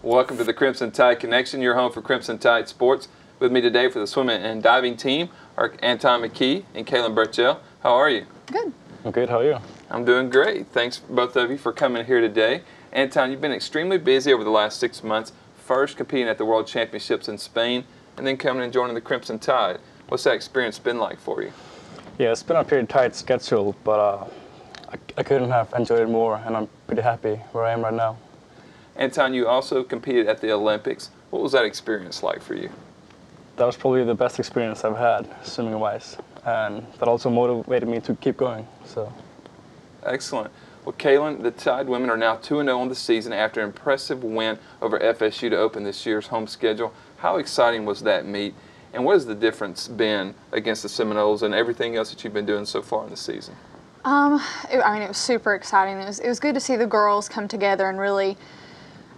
Welcome to the Crimson Tide Connection, your home for Crimson Tide sports. With me today for the swimming and diving team are Anton, McKee and Kaylin Burchell. How are you? Good. I'm good. How are you? I'm doing great. Thanks both of you for coming here today. Anton, you've been extremely busy over the last 6 months, first competing at the World Championships in Spain and then coming and joining the Crimson Tide. What's that experience been like for you? Yeah, it's been a pretty tight schedule, but I couldn't have enjoyed it more, and I'm pretty happy where I am right now. Anton, you also competed at the Olympics. What was that experience like for you? That was probably the best experience I've had swimming-wise, and that also motivated me to keep going. So, excellent. Well, Kaylin, the Tide women are now 2-0 on the season after an impressive win over FSU to open this year's home schedule. How exciting was that meet, and what has the difference been against the Seminoles and everything else that you've been doing so far in the season? It was super exciting. It was good to see the girls come together and really,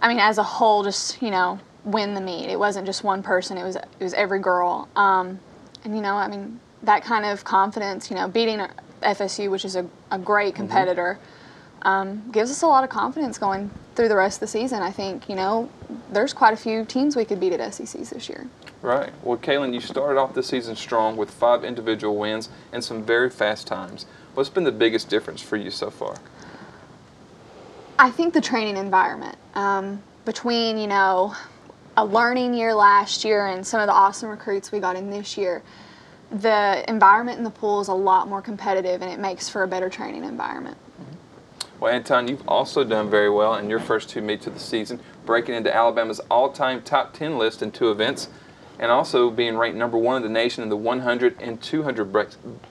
as a whole, just win the meet. It wasn't just one person. It was every girl. That kind of confidence, beating FSU, which is a great competitor, gives us a lot of confidence going through the rest of the season. I think, there's quite a few teams we could beat at SECs this year. Right. Well, Kaylin, you started off the season strong with 5 individual wins and some very fast times. What's been the biggest difference for you so far? I think the training environment. Between, a learning year last year and some of the awesome recruits we got in this year, the environment in the pool is a lot more competitive, and it makes for a better training environment. Well, Anton, you've also done very well in your first 2 meets of the season, breaking into Alabama's all-time top 10 list in 2 events, and also being ranked #1 in the nation in the 100 and 200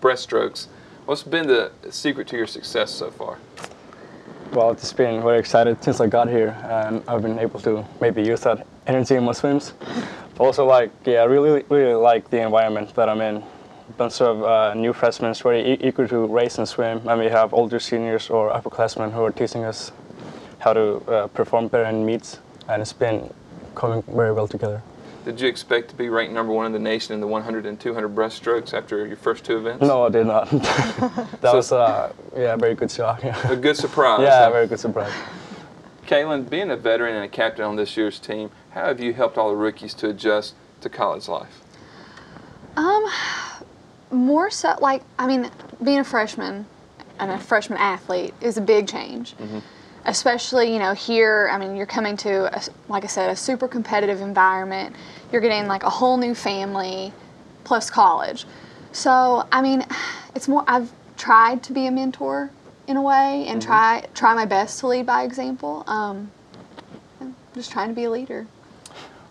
breaststrokes. What's been the secret to your success so far? well, I've just been very excited since I got here, and I've been able to maybe use that energy in my swims. But also, I really like the environment that I'm in. A bunch of new freshmen very eager to race and swim, and we have older seniors or upperclassmen who are teaching us how to perform better in meets, and it's been coming very well together. Did you expect to be ranked #1 in the nation in the 100 and 200 breaststrokes after your first 2 events? No, I did not. That was a very good shock. A good surprise. Yeah, a very good surprise. Kaylin, being a veteran and a captain on this year's team, how have you helped all the rookies to adjust to college life? More so, being a freshman and a freshman athlete is a big change. Especially, here, you're coming to, like I said, a super competitive environment. You're getting, a whole new family plus college. So, it's more, I've tried to be a mentor in a way and try my best to lead by example. I'm just trying to be a leader.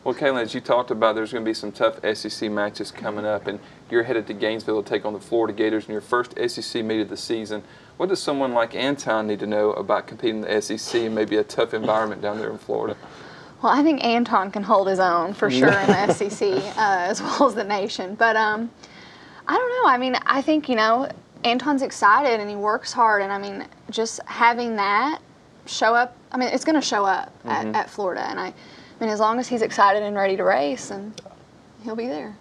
Well, Kaylin, as you talked about, there's going to be some tough SEC matches coming up, and you're headed to Gainesville to take on the Florida Gators in your first SEC meet of the season. What does someone like Anton need to know about competing in the SEC and maybe a tough environment down there in Florida? Well, I think Anton can hold his own for sure in the SEC as well as the nation. But I don't know. I think, Anton's excited and he works hard, and just having that show up, it's going to show up at Florida. And as long as he's excited and ready to race, and he'll be there.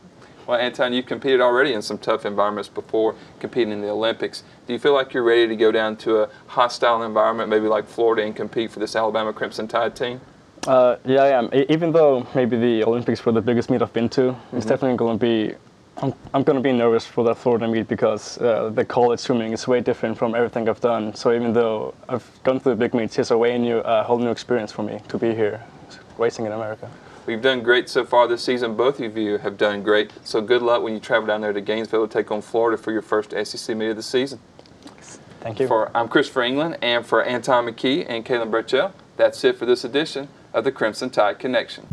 Well, Anton, you've competed already in some tough environments before competing in the Olympics. Do you feel like you're ready to go down to a hostile environment, maybe like Florida, and compete for this Alabama Crimson Tide team? Yeah, I am. Even though maybe the Olympics were the biggest meet I've been to, it's definitely going to be. I'm going to be nervous for that Florida meet because the college swimming is way different from everything I've done. So even though I've gone to the big meets, it's a whole new experience for me to be here, racing in America. We've done great so far this season. Both of you have done great. So good luck when you travel down there to Gainesville to take on Florida for your first SEC meet of the season. Thank you. I'm Christopher England, and for Anton, McKee and Kaylin Burchell, that's it for this edition of the Crimson Tide Connection.